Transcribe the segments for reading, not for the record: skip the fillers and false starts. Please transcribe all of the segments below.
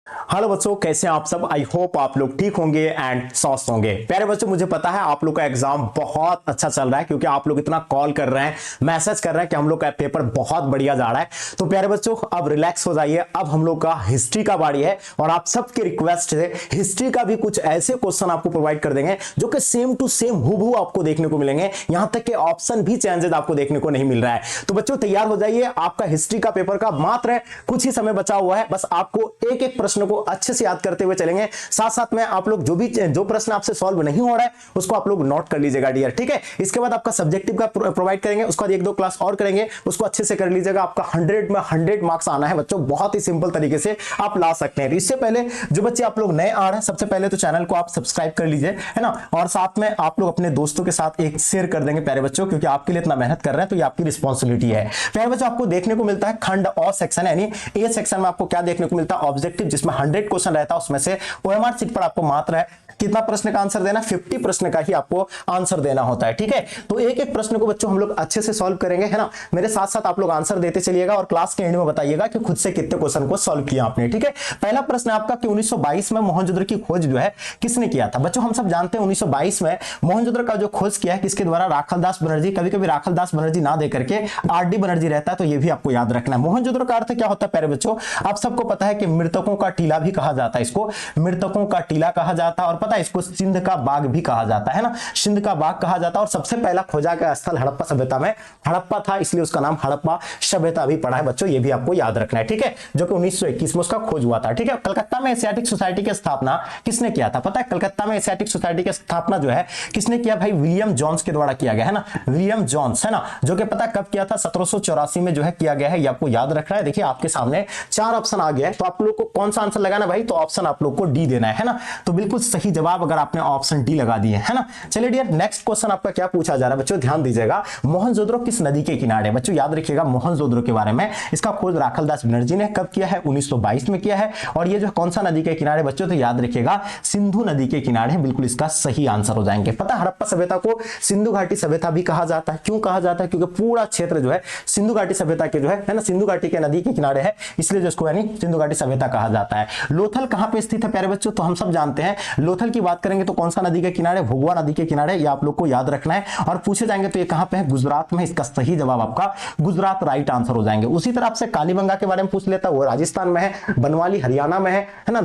Hello बच्चों, कैसे हैं आप सब। आई होप आप लोग ठीक होंगे एंड स्वस्थ होंगे। प्यारे बच्चों, मुझे पता है आप लोग का एग्जाम बहुत अच्छा चल रहा है क्योंकि आप लोग इतना कॉल कर रहे हैं, मैसेज कर रहे हैं कि हम लोग का पेपर बहुत बढ़िया जा रहा है। तो प्यारे बच्चों, अब रिलैक्स हो जाइए। अब हम लोग का हिस्ट्री का बारी है और आप सबके रिक्वेस्ट से हिस्ट्री का भी कुछ ऐसे क्वेश्चन आपको प्रोवाइड कर देंगे जो कि सेम टू सेम हूबहू आपको देखने को मिलेंगे। यहां तक कि ऑप्शन भी चेंजेस आपको देखने को नहीं मिल रहा है। तो बच्चों तैयार हो जाइए, आपका हिस्ट्री का पेपर का मात्र कुछ ही समय बचा हुआ है। बस आपको एक एक प्रश्न को अच्छे से याद करते हुए चलेंगे। साथ साथ में आप लोग जो प्रश्न आपसे सॉल्व नहीं हो रहा है उसको आप लोग नोट कर लीजिएगा डियर, ठीक है। इसके बाद आपका सब्जेक्टिव का प्रोवाइड करेंगे, उसके बाद एक दो क्लास और करेंगे, उसको अच्छे से कर लीजिएगा। आपका 100 में 100 मार्क्स आना है बच्चों, बहुत ही सिंपल तरीके से आप ला सकते हैं। इससे पहले जो बच्चे आप लोग नए आ रहे हैं, सबसे पहले तो चैनल को आप सब्सक्राइब कर लीजिए, है ना। और साथ में आप लोग अपने दोस्तों के साथ एक शेयर कर देंगे प्यारे बच्चों, क्योंकि आपके लिए इतना मेहनत कर रहे हैं तो ये आपकी रिस्पॉन्सिबिलिटी है। प्यारे बच्चों, आपको देखने को मिलता है खंड और सेक्शन, यानी ए सेक्शन में आपको क्या देखने को मिलता है, ऑब्जेक्टिव, जिसमें 100 क्वेश्चन रहता है। उसमें से ओएमआर सीट पर आपको मात्र है कितना प्रश्न का आंसर देना, 50 प्रश्न का ही आपको आंसर देना होता है, ठीक है। तो एक एक प्रश्न को बच्चों हम लोग अच्छे से सॉल्व करेंगे, है ना। मेरे साथ साथ आप लोग आंसर देते चलिएगा और क्लास के एंड में बताइएगा कि खुद से कितने क्वेश्चन को सॉल्व किया आपने, ठीक है। पहला प्रश्न आपका कि 1922 में मोहनजोदड़ो की खोज जो है किसने किया था। बच्चों हम सब जानते हैं 1922 में मोहनजोदड़ो का जो खोज किया है किसके द्वारा, राखलदास बनर्जी। कभी कभी राखलदास बनर्जी ना दे करके आरडी बनर्जी रहता है, तो ये भी आपको याद रखना है। मोहनजोदड़ो का अर्थ क्या होता है प्यारे बच्चों, आप सबको पता है कि मृतकों का टीला भी कहा जाता है, इसको मृतकों का टीला कहा जाता है। और पता है इसको सिंध का बाग भी कहा जाता है ना, सिंध का बाग कहा जाता है। और सबसे पहला खोजा गया स्थल हड़प्पा सभ्यता में हड़प्पा था, इसलिए उसका नाम हड़प्पा सभ्यता भी पड़ा है बच्चों, ये भी आपको याद रखना है, ठीक है। जो कि 1921 में उसका खोज हुआ था, ठीक है। कलकत्ता में एशियाटिक सोसाइटी की स्थापना किसने किया था, पता है। कलकत्ता में एशियाटिक सोसाइटी की स्थापना जो है किसने किया भाई, विलियम जॉन्स के द्वारा किया गया है ना, विलियम जॉन्स, है ना। जो कि पता कब किया था, 1784 में जो है किया गया है, ये आपको याद रखना है। देखिए आपके सामने 4 ऑप्शन आ गया है, तो आप लोग को कौन सा आंसर लगाना भाई, तो ऑप्शन आप लोग को डी देना है ना। तो बिल्कुल सही जवाब अगर आपने ऑप्शन डी लगा दिए, है ना। चलिए डियर, नेक्स्ट क्वेश्चन आपका क्या पूछा जा रहा है बच्चों, ध्यान दीजिएगा। मोहनजोदड़ो किस नदी के किनारे, बच्चों याद रखिएगा मोहनजोदड़ो के बारे में। इसका खोज राखलदास बनर्जी ने कब किया है, 1922 में किया है। और ये जो कौन सा नदी के किनारे बच्चों, तो याद रखिएगा सिंधु नदी के किनारे, बिल्कुल इसका सही आंसर हो जाएंगे। पता हड़प्पा सभ्यता को सिंधु घाटी सभ्यता भी कहा जाता है। क्यों कहा जाता है, क्योंकि पूरा क्षेत्र जो है सिंधु घाटी सभ्यता के जो है ना, सिंधु घाटी के नदी के किनारे है, इसलिए जो इसको यानी सिंधु घाटी सभ्यता कहा जाता है। लोथल कहां पे स्थित है प्यारे बच्चों, तो हम सब जानते हैं लोथल की बात करेंगे तो कौन सा नदी के किनारे, भोगवा नदी के किनारे, ये आप लोग को याद रखना है। और पूछे जाएंगे तो ये कहां पे है, गुजरात में। इसका सही जवाब आपका गुजरात राइट आंसर हो जाएंगे। उसी तरह आपसे कालीबंगा के बारे में पूछ लेता, वो राजस्थान में है। बनवाली हरियाणा में है ना।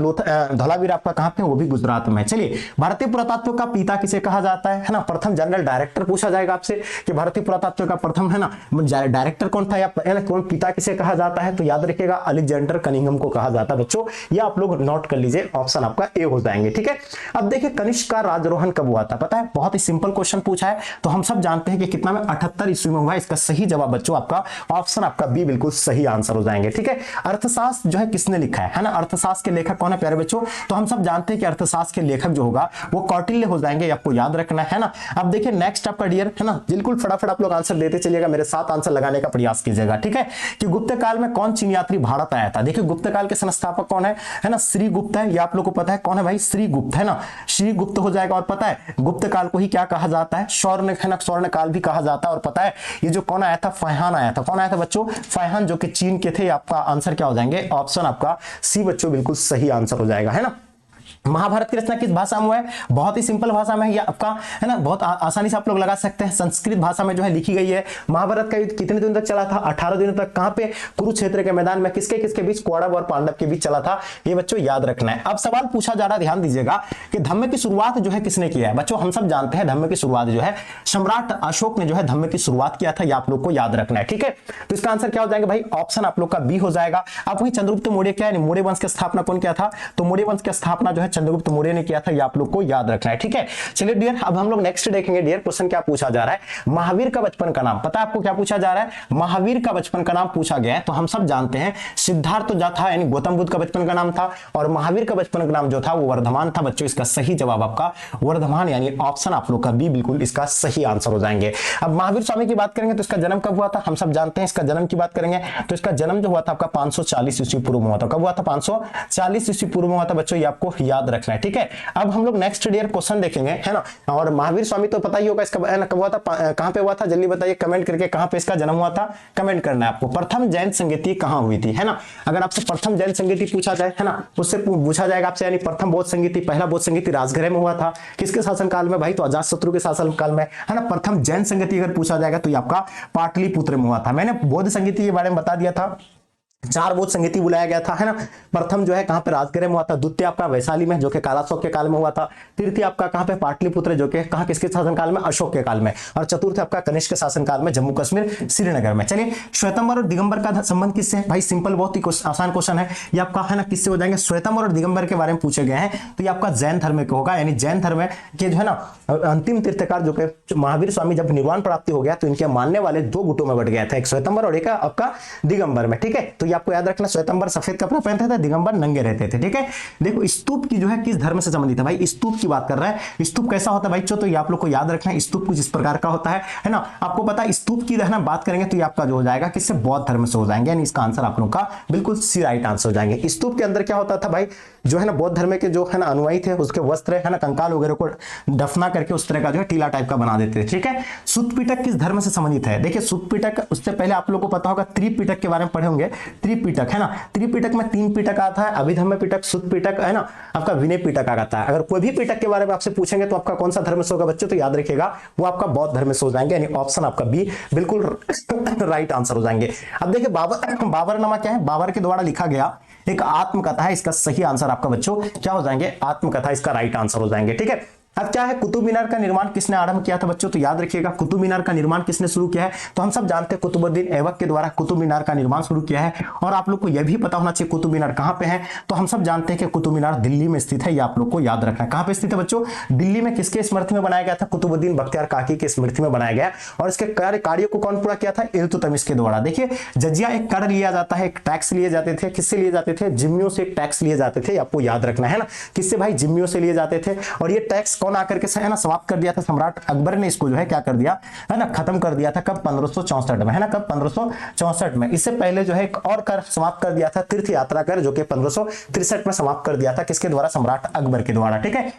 धौलावीर आपका कहां पे है, वो भी गुजरात में। चलिए, भारतीय पुरातत्व का पिता किसे कहा जाता है ना। प्रथम जनरल डायरेक्टर पूछा जाएगा आपसे कि भारतीय पुरातत्व का प्रथम है ना डायरेक्टर कौन था, या कौन पिता किसे कहा जाता है, तो याद रखिएगा अलेक्जेंडर कनिंघम को कहा जाता है बच्चों। ये आप लोग नोट कर लीजिए, ऑप्शन आपका ए हो जाएंगे, ठीक है। अब देखिए कनिष्क का राजरोहण कब हुआ था, पता है। बहुत ही सिंपल क्वेश्चन पूछा है, तो हम सब जानते हैं कि कितना में 78 ईस्वी में हुआ है। इसका सही जवाब बच्चों आपका ऑप्शन आपका बी बिल्कुल सही आंसर हो जाएंगे, ठीक है। अर्थशास्त्र जो है किसने लिखा है ना, अर्थशास्त्र के लेखक कौन है प्यारे बच्चों, तो हम सब जानते हैं कि अर्थशास्त्र के लेखक जो होगा वो कौटिल्य हो जाएंगे, आपको याद रखना है ना। अब देखिए नेक्स्ट आपका डियर, है ना, बिल्कुल फटाफट आप लोग आंसर देते चलिएगा, मेरे साथ आंसर लगाने का प्रयास कीजिएगा, ठीक है। कि गुप्त काल में कौन चीन यात्री भारत आया था। देखिए गुप्त काल के संस्थापक कौन है ना, श्री गुप्त है। ये आप लोग को पता है कौन है भाई, श्री गुप्त, है ना, श्री गुप्त हो जाएगा। और पता है गुप्त काल को ही क्या कहा जाता है, स्वर्ण, है ना, स्वर्ण काल भी कहा जाता है। और पता है ये जो कौन आया था, फाइहान आया था। कौन आया था बच्चों, फाइहान, जो कि चीन के थे। आपका आंसर क्या हो जाएंगे, ऑप्शन आपका सी बच्चों बिल्कुल सही आंसर हो जाएगा, है ना। महाभारत की रचना किस भाषा में है, बहुत ही सिंपल भाषा में है, या आपका है ना, बहुत आसानी से आप लोग लगा सकते हैं। संस्कृत भाषा में जो है लिखी गई है। महाभारत का युद्ध कितने दिनों तक चला था, 18 दिनों तक। कहां पे, कुरुक्षेत्र के मैदान में। किसके किसके बीच, कौरव और पांडव के बीच चला था। ये बच्चों याद रखना है। अब सवाल पूछा जा रहा है, ध्यान दीजिएगा, कि धम्म की शुरुआत जो है किसने किया है। बच्चों हम सब जानते हैं धम्म की शुरुआत जो है सम्राट अशोक ने जो है धम्म की शुरुआत किया था, ये आप लोग को याद रखना है, ठीक है। तो इसका आंसर क्या हो जाएगा भाई, ऑप्शन आप लोग का बी हो जाएगा। अब वही चंद्रगुप्त मौर्य क्या है, मौर्य वंश की स्थापना कौन किया था, तो मौर्य वंश की स्थापना जो है चंद्रगुप्त मौर्य ने किया था, ये आप लोग को याद रखना है, ठीक है। चलिए डियर, अब हम लोग नेक्स्ट देखेंगे डियर, क्वेश्चन क्या पूछा जा रहा है। महावीर का बचपन का नाम, पता है आपको क्या पूछा जा रहा है, महावीर का बचपन का नाम पूछा गया है। तो हम सब जानते हैं सिद्धार्थ जो था, यानी गौतम बुद्ध का बचपन का नाम था, और महावीर का बचपन का नाम जो था वो वर्धमान था बच्चों। इसका सही जवाब आपका वर्धमान, यानी ऑप्शन आप लोग का बी बिल्कुल इसका सही आंसर हो जाएंगे। अब महावीर स्वामी की बात करेंगे तो इसका जन्म कब हुआ था, हम सब जानते हैं। इसका जन्म की बात करेंगे तो इसका जन्म जो हुआ था आपका 540 ईस्वी पूर्व में हुआ था। कब हुआ था, 540 ईस्वी पूर्व में हुआ था बच्चों, ये आपको याद याद रखना है, ठीक है। अब हम लोग नेक्स्ट ईयर क्वेश्चन देखेंगे, है ना। और महावीर स्वामी तो पता ही होगा इसका, है ना, कब हुआ था, कहां पे हुआ था, जल्दी बताइए कमेंट करके, कहां पे इसका जन्म हुआ था, कमेंट करना है आपको। प्रथम जैन संगीति कहां हुई थी, है ना। अगर आपसे प्रथम जैन संगीति पूछा जाए, है ना, उससे पूछा जाएगा आपसे, यानी प्रथम बौद्ध संगीति, पहला बौद्ध संगीति राजगृह में हुआ था, किसके शासनकाल में भाई, तो अजातशत्रु के शासनकाल में, है ना। प्रथम जैन संगीति अगर पूछा जाएगा तो ये आपका पाटलिपुत्र में हुआ था। मैंने बौद्ध संगीति के बारे में बता दिया था, 4 बौद्ध संगीति बुलाया गया था, है ना। प्रथम जो है कहां पे, राजगृह में हुआ था। द्वितीय आपका वैशाली में, जो कि कालाशोक के काल में हुआ था। तृतीय आपका कहां पे, पाटलिपुत्र, जो कि कहां, किसके शासनकाल में, अशोक के काल में। और चतुर्थ आपका कनिष्क के शासनकाल में, जम्मू कश्मीर श्रीनगर में। चलिए, श्वेतंबर और दिगंबर का संबंध किससे है भाई, सिंपल, बहुत ही आसान क्वेश्चन है ये आपका, है ना। किससे हो जाएंगे, श्वेतंबर और दिगंबर के बारे में पूछे गए हैं, तो ये आपका जैन धर्म के होगा, यानी जैन धर्म के जो है ना अंतिम तीर्थकार, जो कि महावीर स्वामी जब निर्वाण प्राप्ति हो गया तो इनके मानने वाले 2 गुटों में बट गया था, एक श्वेतंबर और एक आपका दिगंबर में, ठीक है। तो ये आपको याद रखना, श्वेतंबर सफेद कपड़ा पहनते थे, दिगंबर नंगे रहते थे, ठीक है। देखो स्तूप की जो है किस धर्म से संबंधित है भाई, स्तूप की बात कर रहा है। स्तूप कैसा होता है भाई, तो ये आप लोग को याद रखना है, स्तूप कुछ इस प्रकार का होता है ना। आपको पता है स्तूप की रहना बात करेंगे तो ये आपका जो हो जाएगा किससे, बौद्ध धर्म से हो जाएंगे, यानी इसका आंसर आप लोगों का बिल्कुल सी राइट आंसर हो जाएंगे। स्तूप के अंदर क्या होता था भाई, जो है ना बौद्ध धर्म के जो है ना अनुयायी थे, उसके वस्त्र, है ना, कंकाल वगैरह को दफना करके उस तरह का जो है टीला टाइप का बना देते थे, ठीक है। सुत्तपिटक किस धर्म से संबंधित है, देखिए सुत्तपिटक, उससे पहले आप लोगों को पता होगा त्रिपिटक के बारे में पढ़े होंगे। त्रिपिटक, है ना, त्रिपिटक में 3 पिटक आता है, अभिधम्म पिटक, सुत्त पिटक, है ना, आपका विनय पिटक आता है। अगर कोई भी पिटक के बारे में आपसे पूछेंगे तो आपका कौन सा धर्म से होगा बच्चों, तो याद रखिएगा वो आपका बौद्ध धर्म से हो जाएंगे, यानी ऑप्शन आपका बी बिल्कुल राइट आंसर हो जाएंगे। अब देखिए बाबरनामा क्या है, बाबर के द्वारा लिखा गया एक आत्मकथा है, इसका सही आंसर आपका बच्चों क्या हो जाएंगे, आत्मकथा, इसका राइट आंसर हो जाएंगे, ठीक है। अब क्या है, कुतुब मीनार का निर्माण किसने आरंभ किया था बच्चों, तो याद रखिएगा कुतुब मीनार का निर्माण किसने शुरू किया है, तो हम सब जानते हैं कुतुबुद्दीन ऐबक के द्वारा कुतुब मीनार का निर्माण शुरू किया है। और आप लोग को यह भी पता होना चाहिए कुतुब मीनार कहां पे है, तो हम सब जानते हैं कि कुतुब मीनार दिल्ली में स्थित है, ये आप लोग को याद रखना है। कहां पे स्थित है बच्चों, दिल्ली में। किसके स्मृति में बनाया गया था, कुतुबुद्दीन बख्तियार काकी के स्मृति में बनाया गया। और इसके कार्य को कौन पूरा किया था, इल्तुतमिश के द्वारा। देखिए जजिया एक कर लिया जाता है, एक टैक्स लिए जाते थे, किससे लिए जाते थे, जिम्मियों से एक टैक्स लिए जाते थे, आपको याद रखना है ना, किससे भाई, जिम्मियों से लिए जाते थे। और ये टैक्स कौन आकर के, है ना, समाप्त कर दिया था, सम्राट अकबर ने इसको जो है क्या कर दिया, है ना, खत्म कर दिया था, कब, 1564 में, है ना, कब, 1564 में। इससे पहले जो है एक और कर समाप्त कर दिया था, तीर्थ यात्रा कर, जो कि 1563 में समाप्त कर दिया था, किसके द्वारा, सम्राट अकबर के द्वारा, ठीक है।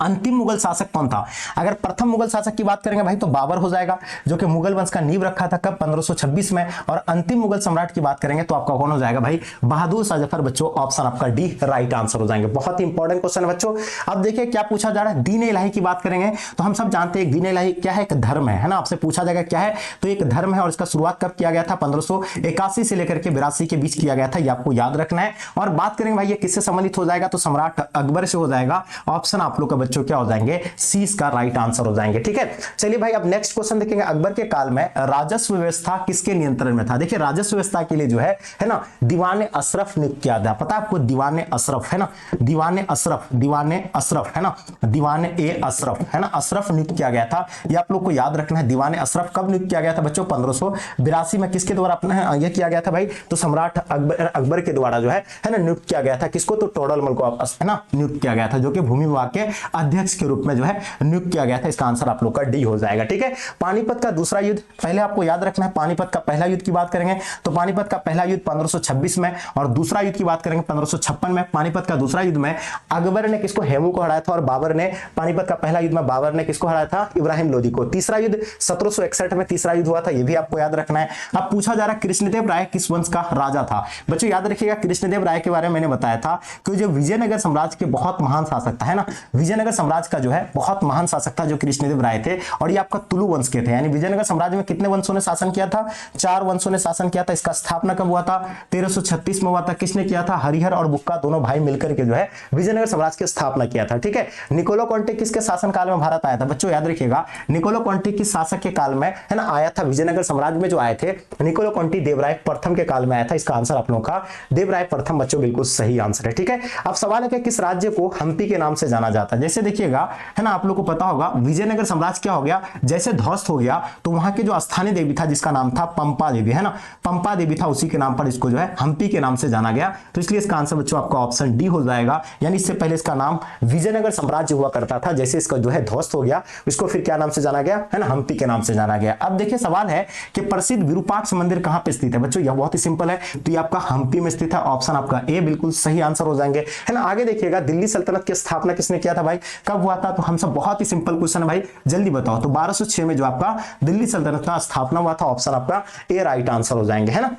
अंतिम मुगल शासक कौन था, अगर प्रथम मुगल शासक की बात करेंगे भाई तो बाबर हो जाएगा, जो कि मुगल वंश का नींव रखा था, कब, 1526 में। और अंतिम मुगल सम्राट की बात करेंगे तो आपका कौन हो जाएगा भाई, बहादुर शाह जफर बच्चों, ऑप्शन आपका डी राइट आंसर हो जाएंगे। बहुत ही इंपॉर्टेंट क्वेश्चन है बच्चों। अब देखिए क्या पूछा जा रहा है, दीन इलाही की बात करेंगे तो हम सब जानते हैं दीन इलाही क्या है, एक धर्म है ना। आपसे पूछा जाएगा क्या है, तो एक धर्म है। और इसका शुरुआत कब किया गया था, 1581 से लेकर के 82 के बीच किया गया था, ये आपको याद रखना है। और बात करेंगे भाई ये किससे संबंधित हो जाएगा, तो सम्राट अकबर से हो जाएगा। ऑप्शन आप लोग का बच्चों क्या हो जाएंगे, सी इसका राइट आंसर हो जाएंगे, ठीक है। चलिए भाई अब नेक्स्ट क्वेश्चन देखेंगे, अकबर के काल में राजस्व व्यवस्था किसके नियंत्रण में था। देखिए राजस्व व्यवस्था के लिए जो है ना, दीवान अशरफ नियुक्त किया था। पता है आपको, दीवान अशरफ, है ना, दीवान अशरफ, है ना, दीवान ए अशरफ, है ना, अशरफ नियुक्त किया गया था। ये आप लोग को याद रखना है। दीवान अशरफ कब नियुक्त किया गया था बच्चों, 1582 में। किसके द्वारा अपना यह किया गया था भाई, तो सम्राट अकबर के द्वारा जो है ना नियुक्त किया गया था। किसको, तो टोडरमल को, है ना, नियुक्त किया गया था, जो कि भूमि विभाग के अध्यक्ष के रूप में जो है नियुक्त किया गया था। इसका आंसर आप लोग का डी हो जाएगा, ठीक है। पानीपत का दूसरा युद्ध, पहले आपको याद रखना है, पानीपत का पहला युद्ध की बात करेंगे तो पानीपत का पहला युद्ध 1526 में, और दूसरा युद्ध की बात करेंगे 1556 में। पानीपत का दूसरा युद्ध में अकबर ने किसको, हेमू को हराया था। और बाबर ने, पानीपत का पहला युद्ध में बाबर ने किसको हराया था, इब्राहिम लोदी को। तीसरा युद्ध 1761 में तीसरा युद्ध हुआ था, यह भी आपको याद रखना है। अब पूछा जा रहा है कृष्णदेव राय किस वंश का राजा था। बच्चों याद रखिएगा, कृष्णदेव राय के बारे में मैंने बताया था कि जो विजयनगर साम्राज्य के बहुत महान शासक था, है ना, विजयनगर साम्राज्य का जो है बहुत महान शासक था जो कृष्णदेव राय थे। और ये आपका तुलु वंश के थे, यानी विजयनगर साम्राज्य में कितने वंशों ने शासन किया था, 4 वंशों ने शासन किया था। इसका स्थापना कब हुआ था, 1336 में हुआ था। किसने किया था, हरिहर और बुक्का दोनों भाई मिलकर के जो है विजयनगर साम्राज्य की स्थापना किया था, ठीक है। निकोलो कॉन्टी किसके शासन काल में भारत आया था, बच्चों याद रखिएगा, निकोलो कॉन्टी किस शासक के काल में, है ना, आया था, विजयनगर साम्राज्य में जो आए थे निकोलो कॉन्टी देवराय प्रथम के काल में आया था। इसका आंसर आप लोगों का देवराय प्रथम बच्चों बिल्कुल सही आंसर है, ठीक है। अब सवाल है कि किस राज्य को हम्पी के नाम से जाना जाता है। जैसे देखिएगा, है ना, आप लोग को पता होगा विजयनगर साम्राज्य क्या हो गया, जैसे ध्वस्त हो गया तो वहां के जो स्थानीय देवी था जिसका नाम था पंपा देवी, है ना, पंपा देवी था, उसी के नाम पर इसको जो है हम्पी के नाम से जाना गया। तो इसलिए इसका आंसर बच्चों आपका ऑप्शन डी हो जाएगा, यानी इससे पहले इसका नाम विजयनगर साम्राज्य हुआ करता था, जैसे इसका जो है ध्वस्त हो गया इसको फिर क्या नाम से जाना गया, है ना, हम्पी के नाम से जाना गया। अब देखिए सवाल है कि प्रसिद्ध विरूपाक्ष मंदिर कहां पे स्थित है बच्चों, यह बहुत ही सिंपल है, तो ये आपका हम्पी में स्थित है, ऑप्शन आपका ए बिल्कुल सही आंसर हो जाएंगे, है ना। आगे देखिएगा दिल्ली सल्तनत की स्थापना किसने किया था भाई, कब हुआ था, तो हम सब बहुत ही सिंपल क्वेश्चन है भाई, जल्दी बताओ। तो 1206 में जो आपका दिल्ली सल्तनत का स्थापना हुआ था, ऑप्शन आपका ए राइट आंसर हो जाएंगे, है ना।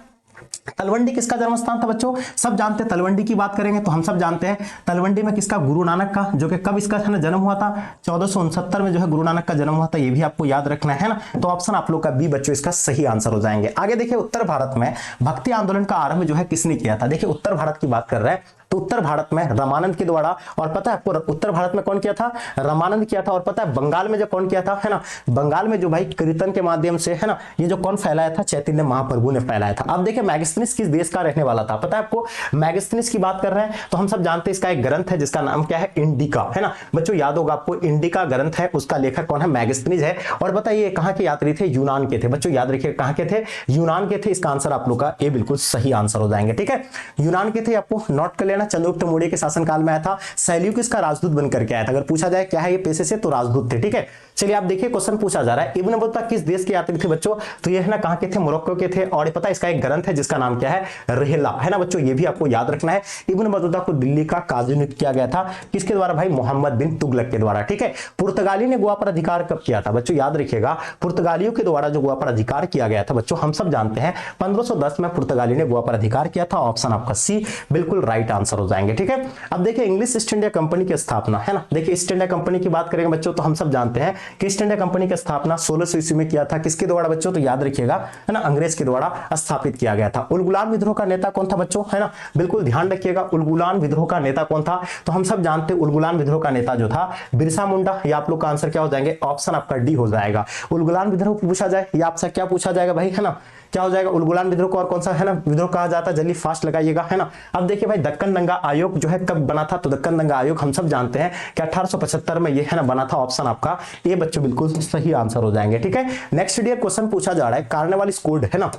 तलवंडी किसका जन्म स्थान था बच्चों, सब जानते हैं। तलवंडी की बात करेंगे तो हम सब जानते हैं तलवंडी में किसका, गुरु नानक का, जो कि कब इसका है ना जन्म हुआ था, 1469 में जो है गुरु नानक का जन्म हुआ था, ये भी आपको याद रखना है ना। तो ऑप्शन आप लोग का बी बच्चों इसका सही आंसर हो जाएंगे। आगे देखिए उत्तर भारत में भक्ति आंदोलन का आरंभ जो है किसने किया था, देखिए उत्तर भारत की बात कर रहे हैं तो उत्तर भारत में रामानंद के द्वारा, और पता है आपको उत्तर भारत में कौन किया था, रामानंद किया था। और पता है बंगाल में जो कौन किया था, है ना, बंगाल में जो भाई कीर्तन के माध्यम से, है ना, ये जो कौन फैलाया था, चैतन्य महाप्रभु ने फैलाया था। अब देखिए मैगस्थनीज किस देश का रहने वाला था, पता है आपको, मैगस्थनीज की बात कर रहे हैं तो हम सब जानते हैं इसका एक ग्रंथ है जिसका नाम क्या है, इंडिका, है ना बच्चों, याद होगा आपको, इंडिका ग्रंथ है, उसका लेखक कौन है, मैगस्थनीज है। और बताइए कहां के यात्री थे, यूनान के थे बच्चों, याद रखिए कहां के थे, यूनान के थे। इसका आंसर आप लोग का ए बिल्कुल सही आंसर हो जाएंगे, ठीक है, यूनान के थे, आपको नोट कर लेना। चंद्रगुप्त मौर्य के शासनकाल में आया था, सेल्यूकस का राजदूत बनकर के आया था। अगर पूछा जाए क्या है ये पेशे से, तो राजदूत थे, ठीक है। चलिए आप देखिए क्वेश्चन पूछा जा रहा है, इब्न बतूता किस देश के यात्री थे बच्चों, तो ये है ना कहां के थे, मोरक्को के थे। और ये पता है इसका एक ग्रंथ है जिसका नाम क्या है, रेहला, है ना बच्चों, ये भी आपको याद रखना है। इब्न बतूता को दिल्ली का काजी नियुक्त किया गया था, किसके द्वारा भाई, मोहम्मद बिन तुगलक के द्वारा, ठीक है। पुर्तगाली ने गोवा पर अधिकार कब किया था बच्चों, याद रखिएगा, पुर्तगालियों के द्वारा जो गोवा पर अधिकार किया गया था बच्चों, हम सब जानते हैं 1510 में पुर्तगाली ने गोवा पर अधिकार किया था, ऑप्शन आपका सी बिल्कुल राइट आंसर हो जाएंगे, ठीक है। अब देखिए इंग्लिश ईस्ट इंडिया कंपनी की स्थापना, है ना, देखिए ईस्ट इंडिया कंपनी की बात करेंगे बच्चों तो हम सब जानते हैं कि ईस्ट इंडिया कंपनी की स्थापना 1600 ईस्वी में किया था, किसके द्वारा बच्चों, तो याद रखिएगा, है ना, अंग्रेज के द्वारा स्थापित किया गया था। उलगुलान विद्रोह का नेता कौन था बच्चों, है ना, बिल्कुल ध्यान रखिएगा, उलगुलान विद्रोह का नेता कौन था, तो हम सब जानते हैं उलगुलान विद्रोह का नेता जो था बिरसा मुंडा। ये आप लोग का आंसर क्या हो जाएंगे, ऑप्शन आपका डी हो जाएगा। उलगुलान विद्रोह पूछा जाए या आपसे क्या पूछा जाएगा भाई, है ना, क्या हो जाएगा, उलगुलान विद्रोह को और कौन सा है ना विद्रोह कहा जाता है, जल्दी फास्ट लगाइएगा, है ना। अब देखिए भाई दक्कन दंगा आयोग जो है कब बना था, तो दक्कन दंगा आयोग हम सब जानते हैं कि 1875 में ये है ना बना था, ऑप्शन आपका ये बच्चों बिल्कुल सही आंसर हो जाएंगे, ठीक है। नेक्स्ट ईयर क्वेश्चन पूछा जा रहा है, कार्नवालिस कोड, है ना,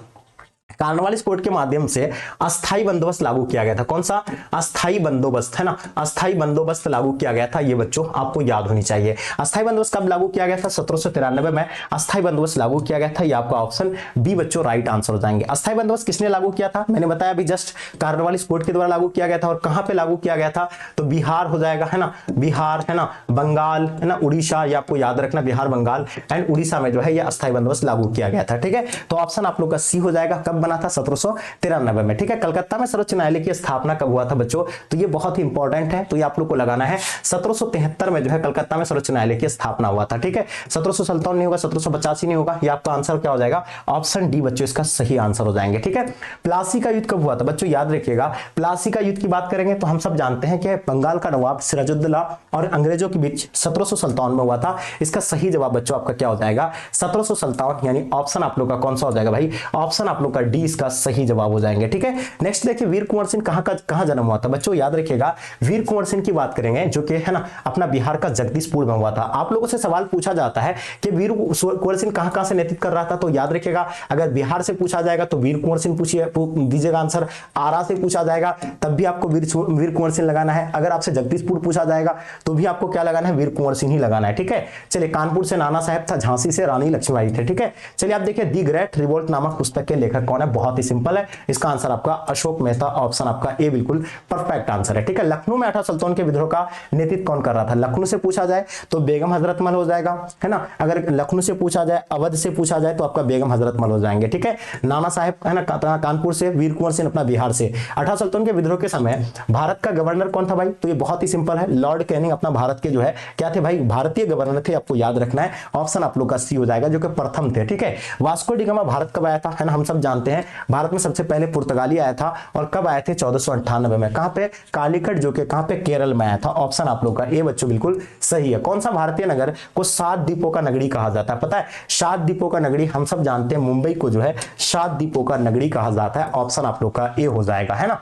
कार्नवालिस कोड के माध्यम से अस्थाई बंदोबस्त लागू किया गया था, कौन सा, अस्थाई बंदोबस्त, है ना, अस्थाई बंदोबस्त लागू किया गया था, ये बच्चों आपको याद होनी चाहिए। अस्थाई बंदोबस्त कब लागू किया गया था, 1793 में अस्थाई बंदोबस्त लागू किया गया था, ये आपका ऑप्शन बी बच्चों राइट आंसर हो जाएंगे। अस्थाई बंदोबस्त किसने लागू किया था, मैंने बताया अभी जस्ट, कार्नवालिस कोड के द्वारा लागू किया गया था। और कहां पे लागू किया गया था, तो बिहार हो जाएगा, है ना, बिहार, है ना, बंगाल, है ना, उड़ीसा, ये आपको याद रखना, बिहार, बंगाल एंड उड़ीसा में जो है ये अस्थाई बंदोबस्त लागू किया गया था, ठीक है। तो ऑप्शन आप लोग का सी हो जाएगा, कब बना था, 1793 में, ठीक है। कलकत्ता में सर्वोच्च न्यायालय की स्थापना कब हुआ था बच्चों, तो ये बहुत ही इंपॉर्टेंट है, तो ये आप लोग को लगाना है 1773 में जो है कलकत्ता में सर्वोच्च न्यायालय की स्थापना हुआ था, ठीक है। 1757 नहीं होगा, 1785 नहीं होगा, ये आपका आंसर क्या हो जाएगा, ऑप्शन डी बच्चों इसका सही आंसर हो जाएंगे, ठीक है। प्लासी का युद्ध कब हुआ था बच्चों, याद रखिएगा, प्लासी का युद्ध की बात करेंगे तो हम सब जानते हैं कि बंगाल का नवाब सिराजुद्दौला और अंग्रेजों के बीच 1757 में हुआ था। इसका सही जवाब बच्चों आपका क्या हो जाएगा, 1757, यानी ऑप्शन आप लोग का कौन सा हो जाएगा भाई, ऑप्शन आप लोग का डी इसका सही जवाब हो जाएंगे, ठीक है। नेक्स्ट देखिए वीर कुंवर सिंह कहां जन्म हुआ था बच्चों, याद रखिएगा, वीर कुंवर सिंह की बात करेंगे जो कि है ना अपना बिहार का जगदीशपुर में हुआ था। आप लोगों से सवाल पूछा जाता है कि वीर कुंवर सिंह कहां से नेतृत्व कर रहा था, तो याद रखिएगा अगर बिहार से पूछा जाएगा तो वीर कुंवर सिंह पूछिए दीजिएगा आंसर, आरा से पूछा जाएगा तब भी आपको वीर कुंवर सिंह लगाना है, अगर आपसे जगदीशपुर पूछा जाएगा तो भी आपको क्या लगाना है, वीर कुंवर सिंह ही लगाना है, ठीक है। चलिए कानपुर से नाना साहब था, झांसी से रानी लक्ष्मीबाई थे, ठीक है। चलिए आप देखिए दी ग्रेट रिवोल्ट नामक पुस्तक के लेखक कौन है, बहुत ही सिंपल है, इसका आंसर आपका अशोक मेहता, ऑप्शन आपका ए बिल्कुल परफेक्ट आंसर है, ठीक है। लखनऊ में 18 सुल्तान के विद्रोह का नेतृत्व कौन कर रहा था, लखनऊ से पूछा जाए तो बेगम हजरत महल हो जाएगा, है ना। अगर लखनऊ से पूछा जाए, अवध से पूछा जाए तो आपका बेगम हजरत महल हो जाएंगे, ठीक है। नाना साहब है ना कानपुर से, वीर कुंवर सिंह अपना बिहार से। 18 सुल्तान के विद्रोह के समय भारत का गवर्नर कौन था भाई, तो ये बहुत ही सिंपल है, लॉर्ड कैनिंग अपना भारत के जो है क्या थे भाई, भारतीय गवर्नर थे, आपको याद रखना है, ऑप्शन आप लोग का सी हो जाएगा जो कि प्रथम थे, ठीक है। वास्को डी गामा भारत कब आया था, है ना, हम सब जानते हैं भारत में सबसे पहले पुर्तगाली आया था, और कब आए थे, 1498 में, कहां पे, कालीकट, जो कि कहां पे, केरल में आया था, ऑप्शन आप लोग का ए बच्चों बिल्कुल सही है। कौन सा भारतीय नगर को 7 द्वीपों का नगरी कहा जाता है, पता है, 7 द्वीपों का नगरी हम सब जानते हैं, मुंबई को जो है 7 द्वीपों का नगरी कहा जाता है, ऑप्शन आप लोग का ए हो जाएगा, है ना।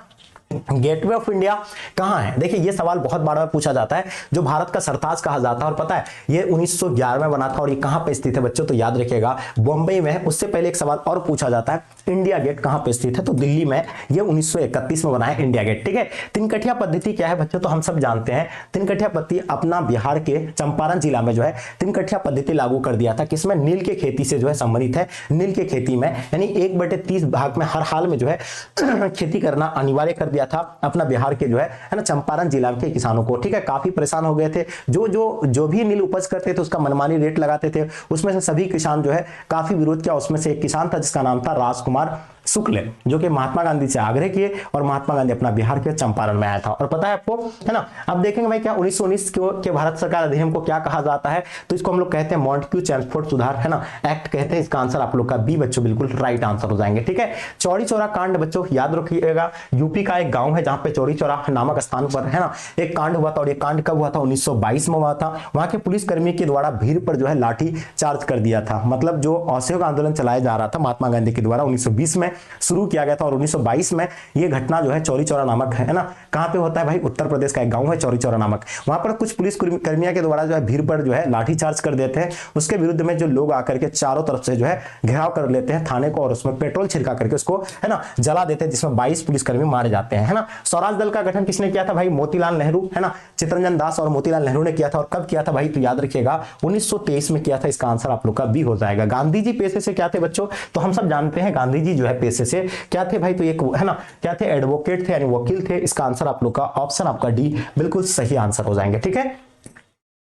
गेटवे ऑफ इंडिया कहां है? देखिए ये सवाल बहुत बार पूछा जाता है, जो भारत का सरताज कहा जाता है, और पता है ये 1911 में बना था और ये कहां पे स्थित है बच्चों? तो याद रखिएगा बॉम्बे में है। उससे पहले एक सवाल और पूछा जाता है, इंडिया गेट कहां पे स्थित है? तो दिल्ली में। ये 1931 में बना है इंडिया गेट, ठीक है। तिनकठिया पद्धति क्या है बच्चों? तो हम सब जानते हैं तिनकठिया पद्धति अपना बिहार के चंपारण जिला में जो है तिनकठिया पद्धति लागू कर दिया था। किसमें? नील के खेती से जो है संबंधित है, नील के खेती में, यानी 1/30 भाग में हर हाल में जो है खेती करना अनिवार्य कर दिया था अपना बिहार के जो है ना चंपारण जिला के किसानों को, ठीक है। काफी परेशान हो गए थे, जो भी नील उपज करते थे उसका मनमानी रेट लगाते थे, उसमें से सभी किसान जो है काफी विरोध किया। उसमें से एक किसान था जिसका नाम था राजकुमार शुक्ल, जो कि महात्मा गांधी से आग्रह किए और महात्मा गांधी अपना बिहार के चंपारण में आया था। और पता है आपको, है ना। अब देखेंगे भाई क्या 1919 के भारत सरकार अधिनियम को क्या कहा जाता है? तो इसको हम लोग कहते हैं मॉन्टेग्यू चेम्सफोर्ड सुधार, है ना, एक्ट कहते हैं। इसका आंसर आप लोग का बी बच्चों बिल्कुल राइट आंसर हो जाएंगे, ठीक है। चौरी चौरा कांड बच्चों याद रखिएगा, यूपी का एक गांव है जहां पे चौरी चौरा नामक स्थान पर, है ना, एक कांड हुआ था। और ये कांड कब हुआ था? 1922 में हुआ था। वहां के पुलिसकर्मी के द्वारा भीड़ पर जो है लाठी चार्ज कर दिया था। मतलब जो असहयोग आंदोलन चलाया जा रहा था महात्मा गांधी के द्वारा 1920 में शुरू किया गया था, और 1922 में ये घटना जो है चौरी चौरा नामक, है ना, कहां पे होता है भाई? उत्तर प्रदेश का एक गांव है चौरी चौरा नामक। वहां पर कुछ पुलिस कर्मियों के द्वारा जो है भीड़ पर जो है लाठी चार्ज कर देते हैं। उसके विरुद्ध में जो लोग आकर के चारों तरफ से जो है घेराव कर लेते हैं थाने को, और उसमें पेट्रोल छिड़का करके उसको, है ना, जला देते हैं, जिसमें 22 पुलिसकर्मी मारे जाते हैं, है ना। स्वराज दल का गठन किसने किया था भाई? मोतीलाल नेहरू, है ना, चित्तरंजन दास और मोतीलाल नेहरू ने किया था। और कब किया था भाई? तो याद रखिएगा 1923 में किया था। इसका आंसर आप लोग का बी हो जाएगा। गांधी जी पेशे से क्या थे बच्चों? तो हम सब जानते हैं गांधी जी जो है पेशे से क्या थे भाई? तो एक, है ना, क्या थे? एडवोकेट थे, यानी वकील थे। इसका आंसर आप लोग का ऑप्शन आपका डी बिल्कुल सही आंसर हो जाएंगे, ठीक है।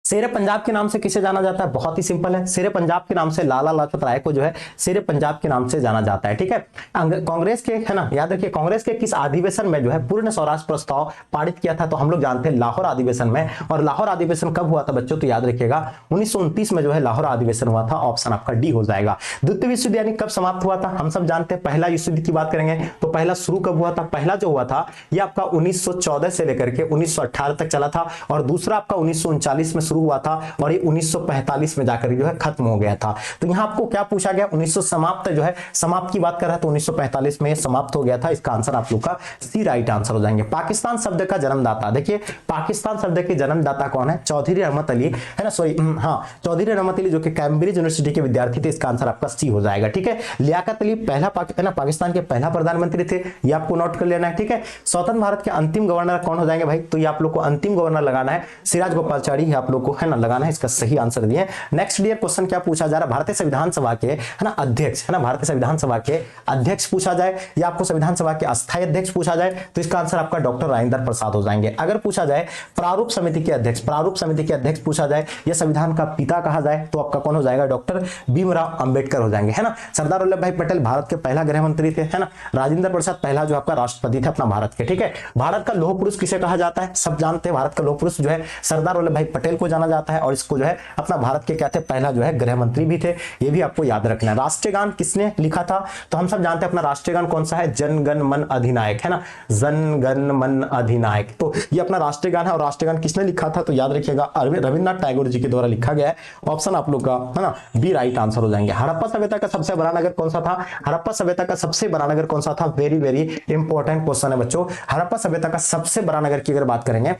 शेरे पंजाब के नाम से किसे जाना जाता है? बहुत ही सिंपल है, शेरे पंजाब के नाम से लाला लाजपत राय को जो है शेरे पंजाब के नाम से जाना जाता है, ठीक है। कांग्रेस के, है ना, याद रखिए कांग्रेस के किस अधिवेशन में जो है पूर्ण स्वराज प्रस्ताव पारित किया था? तो हम लोग जानते हैं लाहौर अधिवेशन में। और लाहौर अधिवेशन कब हुआ था बच्चों? तो याद रखिएगा 1929 में जो है लाहौर अधिवेशन हुआ था। ऑप्शन आपका डी हो जाएगा। द्वितीय विश्व युद्ध यानी कब समाप्त हुआ था? हम सब जानते हैं। पहला विश्व युद्ध की बात करेंगे तो पहला शुरू कब हुआ था? पहला जो हुआ था ये आपका 1914 से लेकर के 1918 तक चला था, और दूसरा आपका 1939 में शुरू हुआ था, और ये 1945 में जाकर जो है खत्म हो गया था। तो यहां आपको क्या पूछा गया? 1900 समाप्त जो है, समाप्त की बात कर रहा है, तो 1945 में समाप्त हो गया था। इसका आंसर आप लोग का सी राइट आंसर हो जाएंगे। पाकिस्तान शब्द का जन्मदाता, देखिए पाकिस्तान शब्द के जन्मदाता कौन है? चौधरी रहमत अली, है ना, सॉरी, हाँ, चौधरी रहमत अली, जो कि कैम्ब्रिज यूनिवर्सिटी के विद्यार्थी थे। इसका आंसर आपका सी हो जाएगा, ठीक है। लियाकत अली पहला पाकिस्तान के पहला प्रधानमंत्री थे, ये आपको नोट कर लेना है, ठीक है। स्वतंत्र भारत के अंतिम गवर्नर कौन हो जाएंगे भाई? तो ये आप लोग को अंतिम गवर्नर लगाना है सिराज गोपालाचारी, आप लोग को, है ना, लगाना है। इसका सही आंसर दिए। नेक्स्ट डियर क्वेश्चन क्या पूछा जा रहा है? भारतीय संविधान सभा के, है ना, अध्यक्ष, है ना, भारतीय संविधान सभा के अध्यक्ष पूछा जाए, या आपको संविधान सभा के अस्थायी अध्यक्ष पूछा जाए, तो इसका आंसर आपका डॉक्टर राजेंद्र प्रसाद हो जाएंगे। अगर पूछा जाए प्रारूप समिति के अध्यक्ष, प्रारूप समिति के अध्यक्ष पूछा जाए, या संविधान का पिता कहा जाए, तो आपका कौन हो जाएगा? डॉक्टर भीमराव अंबेडकर हो जाएंगे, है ना। सरदार वल्लभ भाई पटेल भारत के पहला गृह मंत्री थे, है ना। राजेंद्र प्रसाद पहला जो आपका राष्ट्रपति थे अपना भारत के, ठीक है। भारत का लौह पुरुष किसे कहा जाता है? सब जानते हैं भारत का लौह पुरुष जो है सरदार वल्लभ भाई पटेल को जाना जाता है, और इसको जो है अपना भारत के क्या थे? पहला जो है गृह मंत्री भी थे, ये भी आपको याद रखना है। राष्ट्रीय गान किसने लिखा था? तो हम सब जानते हैं अपना राष्ट्रीय गान कौन सा है? जन गण मन अधिनायक, है ना, जन गण मन अधिनायक। तो ये अपना राष्ट्रीय गान है, और राष्ट्रीय गान किसने लिखा था? तो याद रखिएगा रविन्द्रनाथ टैगोर जी के द्वारा लिखा गया है। ऑप्शन आप लोग का, है ना, बी राइट आंसर हो जाएंगे। हड़प्पा सभ्यता का सबसे बड़ा नगर कौन सा था? हड़प्पा सभ्यता का सबसे बड़ा नगर कौन सा था? वेरी वेरी इंपॉर्टेंट क्वेश्चन है बच्चों। हड़प्पा सभ्यता का सबसे बड़ा नगर की अगर बात करेंगे,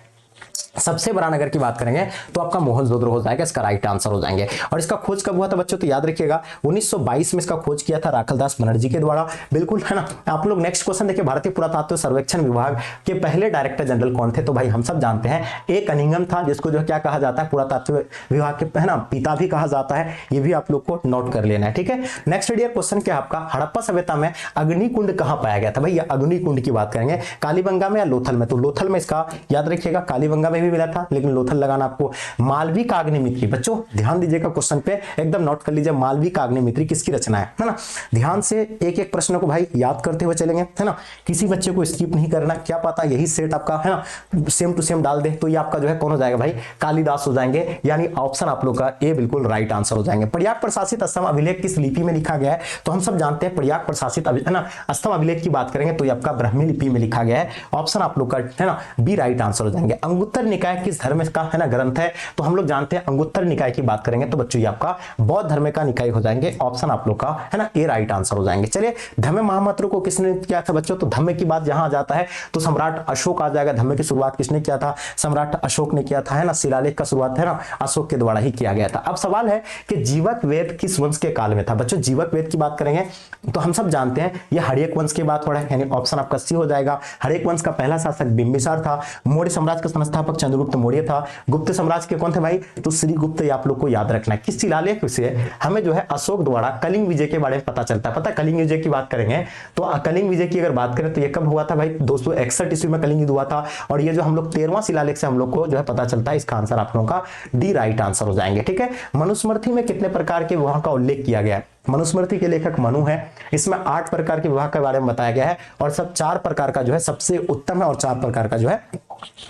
सबसे बड़ा नगर की बात करेंगे, तो आपका मोहनजोदड़ो हो जाएगा, इसका राइट आंसर हो जाएंगे। और इसका खोज कब हुआ था बच्चों? तो याद रखिएगा 1922 में इसका खोज किया था राखलदास बनर्जी के द्वारा, बिल्कुल, है ना। आप लोग नेक्स्ट क्वेश्चन देखिए, भारतीय पुरातत्व सर्वेक्षण विभाग के पहले डायरेक्टर जनरल कौन थे? तो भाई हम सब जानते हैं ए कनिंघम था, जिसको जो क्या कहा जाता है? पुरातत्व विभाग के, है ना, पिता भी कहा जाता है। ये भी आप लोग को नोट कर लेना है, ठीक है। नेक्स्ट डियर क्वेश्चन क्या आपका? हड़प्पा सभ्यता में अग्निकुंड कहां पाया गया था? भाई अग्निकुंड की बात करेंगे, कालीबंगा में या लोथल में? तो लोथल में इसका याद रखिएगा, कालीबंगा में भी मिला था, लेकिन लोथल लगाना आपको। मालविका अग्निमित्री, बच्चों ध्यान दीजिएगा क्वेश्चन पे, एकदम नोट कर लीजिए। मालविका अग्निमित्री किसकी रचना है ना। ध्यान से एक एक प्रश्न को भाई याद करते हुए चलेंगे, है ना। किसी बच्चे को स्किप नहीं करना, क्या पता यही सेट आपका, है ना, सेम टू सेम डाल दे, तो ये आपका जो है कौन हो जाएगा भाई? कालिदास हो जाएंगे, यानी ऑप्शन आप लोग का ए बिल्कुल राइट आंसर हो जाएंगे। प्रयाग प्रशासित असम अभिलेख किस लिपि में लिखा गया है? तो हम सब जानते हैं प्रयाग प्रशासित, है ना, असम अभिलेख की बात करेंगे तो ये आपका ब्राह्मी लिपि में लिखा गया है। ऑप्शन आप लोग का, है ना, बी राइट आंसर हो जाएंगे। अंगुत्तर निकाय किस धर्म का है ना ग्रंथ है? तो हम लोग जानते हैं अंगुत्तर निकाय की बात करेंगे तो बच्चों ये आपका बौद्ध धर्म का निकाय हो जाएंगे, ऑप्शन आप लोग का है ना ए राइट आंसर हो जाएंगे। चलिए धम्म महामंत्र को किसने किया था बच्चों? तो धम्म की बात जहां आ जाता है तो सम्राट अशोक आ जाएगा। धम्म की शुरुआत किसने किया था? सम्राट अशोक ने किया था, है ना। शिलालेख का शुरुआत है ना अशोक के द्वारा ही किया गया था। अब सवाल है कि जीवक वेद किस वंश के काल में था? बच्चों जीवक वेद की बात करेंगे तो हम सब जानते हैं ये हर्यक वंश की बात हो रहा है, यानी ऑप्शन आपका सी हो जाएगा। हर्यक वंश का पहला शासक बिंबिसार था। मौर्य साम्राज्य का संस्थापक चंद्रगुप्त मौर्य था। गुप्त साम्राज्य के कौन थे भाई? तो श्रीगुप्त। आप लोग को याद रखना है। किस शिलालेख से हमें जो है अशोक द्वारा कलिंग विजय के बारे में पता चलता है? पता है कलिंग विजय की बात करेंगे तो कलिंग विजय की अगर बात करें तो ये कब हुआ था भाई? 261 ईस्वी में कलिंग युद्ध हुआ था। और ये जो हम लोग 13वां शिलालेख से हम लोग को जो है पता चलता है, इसका आंसर आप लोगों का डी राइट आंसर हो जाएंगे। ठीक है, मनुस्मृति में कितने प्रकार के विवाह का उल्लेख किया गया है? मनुस्मृति के लेखक मनु है। इसमें 8 प्रकार के विवाह के बारे में बताया गया है और सब 4 प्रकार का जो है सबसे उत्तम है और 4 प्रकार का जो है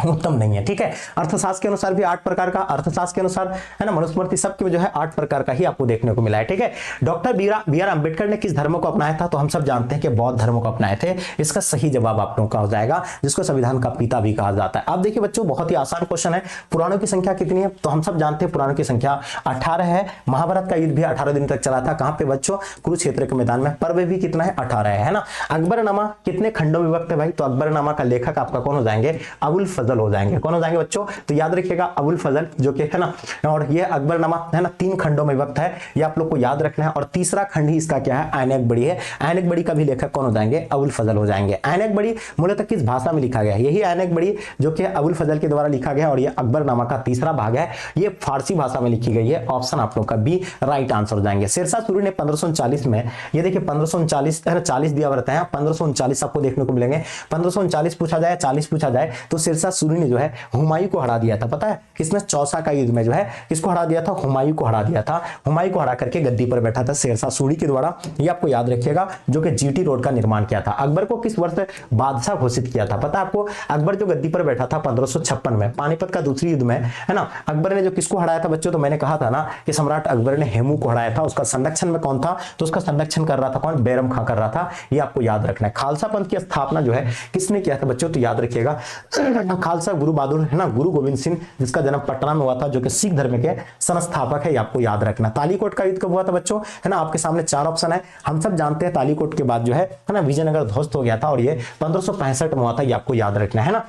उत्तम नहीं है। ठीक है, अर्थशास्त्र के अनुसार भी 8 प्रकार का, अर्थशास्त्र के अनुसार है ना मनुस्मृति सबके जो है 8 प्रकार का ही आपको देखने को मिला है। ठीक है, डॉक्टर बी आर अंबेडकर ने किस धर्म को अपनाया था? तो हम सब जानते हैं कि बौद्ध धर्म को अपनाए थे। इसका सही जवाब आप लोगों का हो जाएगा, जिसको संविधान का पिता भी कहा जाता है। अब देखिए बच्चों बहुत ही आसान क्वेश्चन है। पुराणों की संख्या कितनी है? तो हम सब जानते हैं पुराणों की संख्या 18 है। महाभारत का युद्ध भी 18 दिन तक चला था। कहां पे बच्चों? कुरुक्षेत्र के मैदान में। पर्व भी कितना है? 18 है ना। अकबरनामा कितने खंडों में विभक्त है भाई? तो अकबरनामा का लेखक आपका कौन हो जाएंगे? अबुल फजल हो जाएंगे। कौन हो जाएंगे बच्चों? तो याद रखिएगा अबुल फजल जो कि है ना, और ये अकबरनामा है ना 3 खंडों में विभक्त है, ये आप लोग को याद रखना है। और तीसरा खंड ही इसका क्या है? ऐनक बड़ी है। ऐनक बड़ी का भी लेखक कौन हो जाएंगे? अबुल फजल हो जाएंगे। ऐनक बड़ी मूलतः किस भाषा में लिखा गया है? यही ऐनक बड़ी जो कि अबुल फजल के द्वारा लिखा गया और ये अकबरनामा का तीसरा भाग है, ये फारसी भाषा में लिखी गई है। ऑप्शन आप लोग का बी राइट आंसर हो जाएंगे। शेरशाह सूरी ने 1539 में, ये देखिए 1539 है ना 40 दिया रहता है, 1539 आपको देखने को मिलेंगे। 1539 पूछा जाए 40 पूछा जाए तो शेरशाह सूरी ने जो है हुमायूं को हरा दिया था। पता है किसने? चौसा का युद्ध में जो है किसको हरा दिया था? हुमायूं को हरा दिया था। हुमायूं को हरा करके गद्दी पर बैठा था शेरशाह सूरी के द्वारा, ये आपको याद रखिएगा, जो कि जीटी रोड का निर्माण किया था। अकबर को किस वर्ष बादशाह घोषित किया था? पता है आपको? अकबर जो गद्दी पर बैठा था 1556 में, पानीपत का दूसरी युद्ध में, है ना। अकबर ने जो किसको हराया था बच्चों? तो मैंने कहा था ना कि सम्राट अकबर ने हेमू को हराया था। उसका संरक्षण में कौन था? तो उसका संरक्षण कर रहा था कौन? बैरम खां कर रहा था। ये आपको याद रखना है। खालसा पंथ की स्थापना जो है किसने किया था बच्चों? तो याद रखिएगा खालसा गुरु बहादुर है ना, गुरु गोविंद सिंह, जिसका जन्म पटना में हुआ था, जो कि सिख धर्म के संस्थापक है। ये आपको याद रखना। तालीकोट का युद्ध कब हुआ था बच्चों? है ना, आपके सामने 4 ऑप्शन है। हम सब जानते हैं तालीकोट के बाद जो है ना विजयनगर ध्वस्त हो गया था और ये 1565 में हुआ था। ये आपको याद रखना है ना।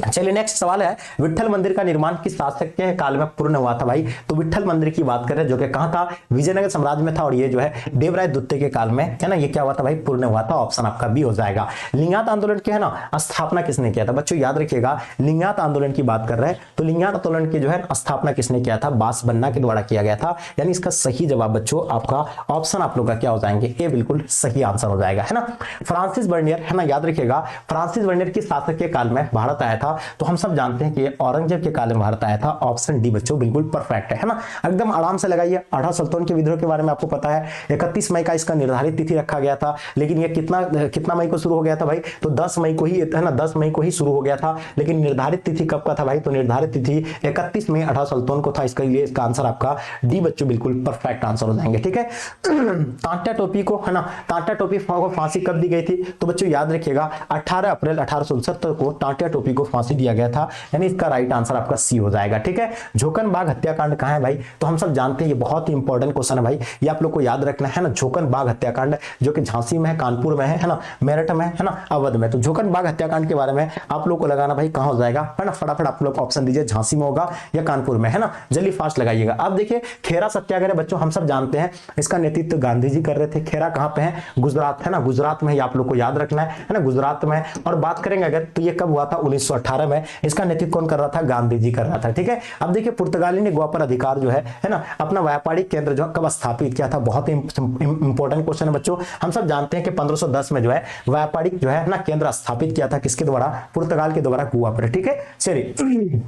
चलिए नेक्स्ट सवाल है, विट्ठल मंदिर का निर्माण किस शासक के काल में पूर्ण हुआ था भाई? तो विट्ठल मंदिर की बात करें जो कि कहां था? विजयनगर साम्राज्य में था और ये जो है देवराय द्वितीय के काल में है ना ये क्या हुआ था भाई? पूर्ण हुआ था। ऑप्शन आपका बी हो जाएगा। लिंगायत आंदोलन के है ना स्थापना किसने किया था? बच्चों याद रखिएगा लिंगायत आंदोलन की बात कर रहे हैं तो लिंगायत आंदोलन की जो है स्थापना किसने किया था? बासबन्ना के द्वारा किया गया था। यानी इसका सही जवाब बच्चों आपका ऑप्शन आप लोग का क्या हो जाएंगे? ए बिल्कुल सही आंसर हो जाएगा, है ना। फ्रांसिस बर्नियर है ना, याद रखिएगा फ्रांसिस बर्नियर किस शासक के काल में भारत आया था? तो हम सब जानते हैं कि औरंगजेब के काल में भारत आया था। ऑप्शन डी बच्चों बिल्कुल परफेक्ट है ना। एकदम आराम से लगाइए। 18 सुल्तान के विद्रोह के बारे में आपको पता है। 31 मई का इसका निर्धारित तिथि रखा गया था, लेकिन ये कितना मई को शुरू हो गया था भाई? तो 10 मई को ही है ना, 10 मई को ही शुरू हो गया था। लेकिन निर्धारित तिथि कब का था भाई? तो निर्धारित तिथि 31 मई 18 सुल्तान को था। इसके लिए इसका आंसर आपका डी बच्चों बिल्कुल परफेक्ट आंसर हो जाएंगे। ठीक है, तांत्या टोपी को है ना, तांत्या टोपी को फांसी कब दी गई थी? तो बच्चों याद रखिएगा 18 अप्रैल 1869 को तांत्या टोपी को फांसी दिया गया था। यानी इसका राइट आंसर आपका सी हो जाएगा। ठीक है, झोकन बाग हत्याकांड कहां है भाई? तो हम सब जानते हैं ये बहुत ही इंपॉर्टेंट क्वेश्चन है भाई, ये आप लोग को याद रखना है ना। झोकन बाग हत्याकांड जो कि झांसी में है, कानपुर में है ना, मेरठ में है ना, अवध में। तो झोकन बाग हत्याकांड के बारे में आप लोग को लगाना भाई कहां हो जाएगा, है ना। फटाफट आप लोग ऑप्शन दीजिए, झांसी में होगा या कानपुर में, है ना। जल्दी फास्ट लगाइएगा। अब देखिए खेरा सत्याग्रह बच्चों हम सब जानते हैं इसका नेतृत्व गांधी जी कर रहे थे। खेरा कहां पे है? गुजरात, है ना, गुजरात में ही आप लोग को याद रखना है ना, गुजरात में। और बात करेंगे अगर तो ये कब हुआ था? 1918 में। इसका नेतृत्व कौन कर रहा था? गांधी जी कर रहा था। ठीक है, अब देखिए पुर्तगाली ने गोवा पर अधिकार जो है ना अपना व्यापारिक केंद्र जो कब स्थापित किया था? बहुत ही इंपॉर्टेंट क्वेश्चन है बच्चों। हम सब जानते हैं कि 1510 में जो है व्यापारिक जो है ना केंद्र स्थापित किया था किसके द्वारा? पुर्तगाल के द्वारा गोवा पर। ठीक है, चलिए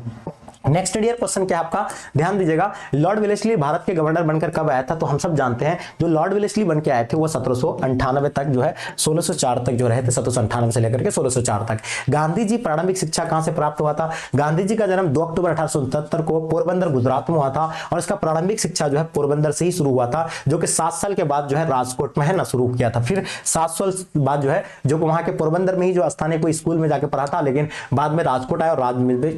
नेक्स्ट डियर क्वेश्चन क्या आपका, ध्यान दीजिएगा, लॉर्ड वेलेस्ली भारत के गवर्नर बनकर कब आया था? तो हम सब जानते हैं जो लॉर्ड वेलेस्ली बन के आए थे वो 1798 तक जो है 1604 तक जो रहे थे, 1798 से लेकर के 1604 तक। गांधी जी प्रारंभिक शिक्षा कहां से प्राप्त हुआ था? गांधी जी का जन्म 2 अक्टूबर 1869 को पोरबंदर गुजरात में हुआ था और इसका प्रारंभिक शिक्षा जो है पोरबंदर से ही शुरू हुआ था, जो कि 7 साल के बाद जो है राजकोट में है ना शुरू किया था। फिर 7 साल बाद जो है जो वहां के पोरबंदर में ही जो स्थानीय कोई स्कूल में जाकर पढ़ा था, लेकिन बाद में राजकोट आया और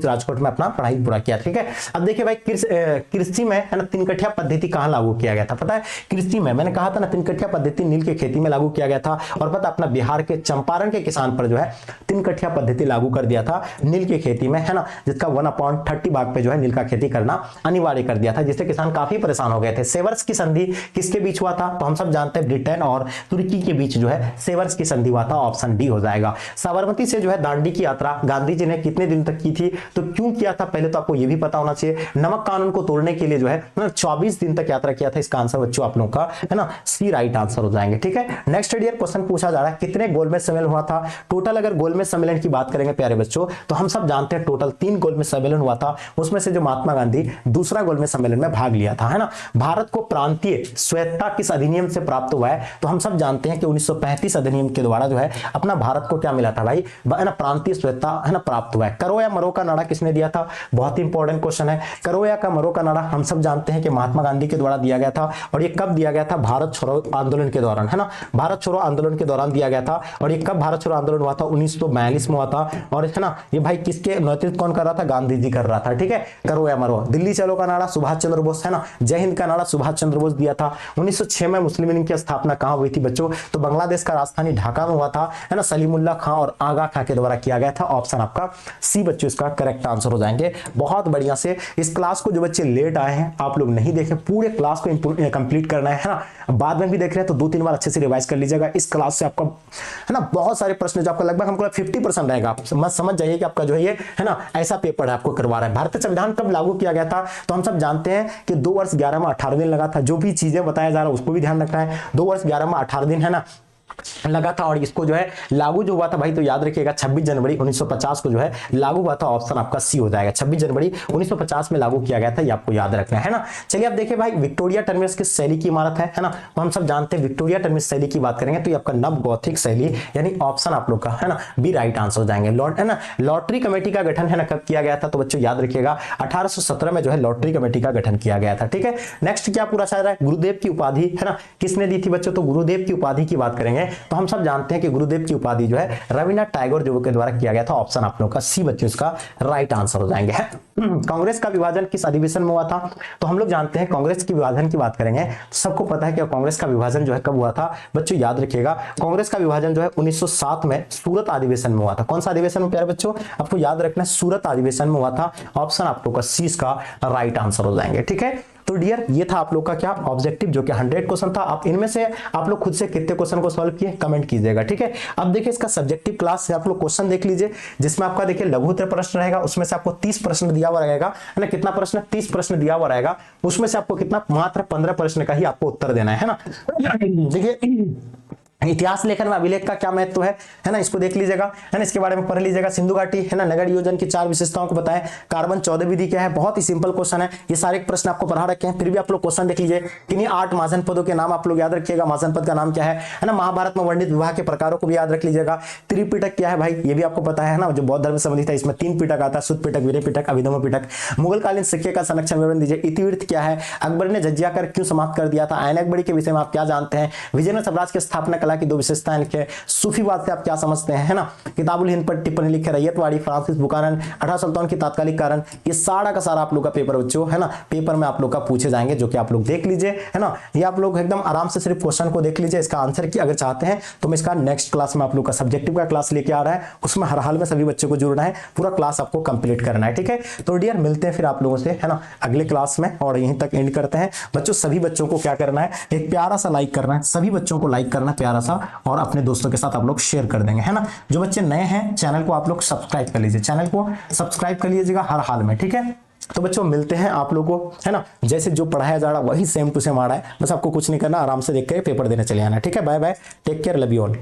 राजकोट में अपना पढ़ाई पूरा किया। ठीक है, अब देखिए भाई कृषि में है ना 3 कठिया पद्धति कहां लागू किया गया था? पता है कृषि में मैंने कहा था ना 3 कठिया पद्धति नील की खेती में लागू किया गया था। और पता अपना बिहार के चंपारण के किसान पर जो है 3 कठिया पद्धति लागू कर दिया था नील की खेती में, है ना, जिसका 1/30 भाग पे जो है नील का खेती करना अनिवार्य कर दिया था, जिससे किसान काफी परेशान हो गए थे। सेवर्स की संधि किसके बीच हुआ था? तो हम सब जानते हैं ब्रिटेन और तुर्की के बीच जो है सेवर्स की संधि हुआ था, ऑप्शन डी हो जाएगा। साबरमती से जो है दांडी की यात्रा गांधी जी ने कितने दिन तक की थी? तो क्यों किया था पहले तो आपको यह भी पता होना चाहिए। नमक कानून को तोड़ने के लिए जो है 24 दिन तक यात्रा किया था। इसका आंसर बच्चों आप लोगों का है ना सी राइट आंसर हो जाएंगे। ठीक है, नेक्स्ट डियर क्वेश्चन पूछा जा रहा है कितने गोलमेज सम्मेलन हुआ था? टोटल अगर गोलमेज सम्मेलन की बात करेंगे प्यारे बच्चों तो हम सब जानते हैं टोटल 3 गोलमेज सम्मेलन हुआ था। उसमें से जो महात्मा गांधी दूसरा गोलमेज सम्मेलन में भाग लिया था, है ना। भारत को प्रांतीय स्वायत्तता किस अधिनियम से प्राप्त हुआ है? तो हम सब जानते हैं कि 1935 अधिनियम के द्वारा जो है अपना भारत को क्या मिला था भाई, है ना, प्रांतीय स्वायत्तता है ना प्राप्त हुआ है। करो या मरो का नारा किसने दिया था? बहुत इंपॉर्टेंट क्वेश्चन है। करो या मरो का नारा हम सब जानते हैं कि महात्मा गांधी के द्वारा दिया गया था और ये कब दिया गया था? भारत छोड़ो आंदोलन के दौरान, है ना, भारत छोड़ो आंदोलन के दौरान दिया गया था। और ये कब भारत छोड़ो आंदोलन हुआ था? 1942 में हुआ था। और है ना ये भाई किसके नेतृत्व कौन कर रहा था? गांधी जी कर रहा था। ठीक है, करो या मरो। दिल्ली चलो का नारा सुभाष चंद्र बोस, है ना, जय हिंद का नारा सुभाष चंद्र बोस दिया था। 1906 में मुस्लिम लीग की स्थापना कहां हुई थी बच्चों? तो बांग्लादेश का राजधानी ढाका में हुआ था, है ना, सलीमुल्लाह खां और आगा खां के द्वारा किया गया था। ऑप्शन आपका सी बच्चों इसका करेक्ट आंसर हो जाएंगे। बहुत बढ़िया से इस क्लास को जो बच्चे लेट आए हैं आप लोग नहीं देखें, पूरे क्लास को कंप्लीट करना है ना, बाद में भी देख रहे हैं तो 2-3 बार अच्छे से रिवाइज कर लीजिएगा। इस क्लास से आपका है ना बहुत सारे प्रश्न जो आपका लगभग हमको 50% रहेगा। आप मत समझ जाइए कि आपका जो है ये है ना ऐसा पेपर है आपको करवा रहा है। भारतीय संविधान कब लागू किया गया था? तो हम सब जानते हैं कि 2 वर्ष 11 माह 18 दिन लगा था। जो भी चीजें बताया जा रहा है उसको भी ध्यान रखना है। 2 वर्ष 11 माह 18 दिन है ना लगा था। और इसको जो है लागू जो हुआ था भाई तो याद रखिएगा 26 जनवरी 1950 को जो है लागू हुआ था। ऑप्शन आपका सी हो जाएगा, 26 जनवरी 1950 में लागू किया गया था, ये आपको याद रखना है ना। चलिए अब देखिए भाई विक्टोरिया टर्मिनस किस शैली की इमारत है ना, तो हम सब जानते हैं विक्टोरिया टर्मिनस शैली की बात करेंगे तो ये आपका नव गौथिक शैली यानी ऑप्शन आप लोग का है ना बी राइट आंसर हो जाएंगे। लॉर्ड है ना लॉटरी कमेटी का गठन है ना कब किया गया था? तो बच्चों याद रखिएगा 1817 में जो है लॉटरी कमेटी का गठन किया गया था। ठीक है, नेक्स्ट क्या पूरा रहा है? गुरुदेव की उपाधि है ना किसने दी थी बच्चों? तो गुरुदेव की उपाधि की बात करेंगे तो हम सब जानते हैं कि गुरुदेव की उपाधि जो है रविन्द्रनाथ टैगोर जो के द्वारा किया गया था। ऑप्शन आप लोगों का सी बच्चों इसका राइट आंसर हो जाएंगे। कांग्रेस का विभाजन किस अधिवेशन में हुआ था? तो हम लोग जानते हैं कांग्रेस के विभाजन की बात करेंगे तो सबको पता है कि कांग्रेस का विभाजन जो है कब हुआ था बच्चों? याद रखिएगा कांग्रेस का विभाजन जो है 1907 में सूरत अधिवेशन में हुआ था। कौन सा अधिवेशन में प्यारे बच्चों? आपको याद रखना है सूरत अधिवेशन में हुआ था। ऑप्शन आप लोग का सी इसका राइट आंसर हो जाएंगे। ठीक है, तो डियर ये था आप लोग का क्या ऑब्जेक्टिव जो कि 100 क्वेश्चन था। आप इनमें से आप लोग खुद से कितने क्वेश्चन को सॉल्व किए कमेंट कीजिएगा। ठीक है, अब देखिए इसका सब्जेक्टिव क्लास से आप लोग क्वेश्चन देख लीजिए जिसमें आपका देखिए लघु उत्तर प्रश्न रहेगा। उसमें से आपको 30 प्रश्न दिया हुआ रहेगा, है ना। कितना प्रश्न? 30 प्रश्न दिया हुआ रहेगा। उसमें से आपको कितना? मात्र 15 प्रश्न का ही आपको उत्तर देना है ना। देखिए इतिहास लेखन में अभिलेख का क्या महत्व है ना, इसको देख लीजिएगा, है ना, इसके बारे में पढ़ लीजिएगा। सिंधु घाटी है ना नगर योजना की 4 विशेषताओं को बताएं। कार्बन 14 विधि क्या है? बहुत ही सिंपल क्वेश्चन है, ये सारे प्रश्न आपको पढ़ा रखे हैं, फिर भी आप लोग क्वेश्चन देख लीजिए। किन्हीं 8 महाजन पदों के नाम आप लोग याद रखिएगा। महाजन पद का नाम क्या है ना। महाभारत में वर्णित विवाह के प्रकारों को भी याद रख लीजिएगा। त्रिपिटक क्या है भाई? ये भी आपको पता है ना, जो बौद्ध धर्म से संबंधित है। इसमें 3 पिटक आता है, शुद्ध पिटक, वीर्य पिटक, अभिधम पिटक। मुगल कालीन सिक्के का संरक्षण विवरण दीजिए। इतिवृत्त क्या है? अकबर ने जजिया कर क्यों समाप्त कर दिया था? ऐनक बड़ी के विषय में आप क्या जानते हैं? विजयनगर साम्राज्य की स्थापना कला की 2 विशेषताएं लिखे। सूफीवाद से आप क्या समझते हैं, है ना। किताबुल हिंद पर टिप्पणी लिखे रैयतवाड़ी, फ्रांसिस बुकानन, 18 सुल्तान की तात्कालिक कारण। ये सारा का सारा आप लोग का पेपर बच्चों है ना पेपर में आप लोग का पूछे जाएंगे, जो कि आप लोग देख लीजिए, है ना। ये आप लोग एकदम आराम से सिर्फ क्वेश्चन को देख लीजिए। इसका आंसर की अगर चाहते हैं तो मैं इसका नेक्स्ट क्लास में आप लोग का सब्जेक्टिव का क्लास लेके आ रहा है, उसमें हर हाल में सभी बच्चों को जुड़ना है, पूरा क्लास आपको कंप्लीट करना है। ठीक है, तो डियर मिलते हैं फिर आप लोगों से, है ना, अगले क्लास में। और यहीं तक एंड करते हैं बच्चों। सभी बच्चों को क्या करना है? एक प्यारा सा लाइक करना है, सभी बच्चों को लाइक करना है प्यारा सा, और अपने दोस्तों के साथ आप लोग शेयर कर देंगे, है ना। जो बच्चे नए हैं चैनल को आप लोग सब्सक्राइब कर लीजिए, चैनल को सब्सक्राइब कर लीजिएगा हर हाल में। ठीक है, तो बच्चों मिलते हैं आप लोगों को, है ना। जैसे जो पढ़ाया जा रहा है वही सेम टू सेम आ रहा है, बस आपको कुछ नहीं करना, आराम से देख कर पेपर देने चले आना। ठीक है, bye bye, take care, love you all.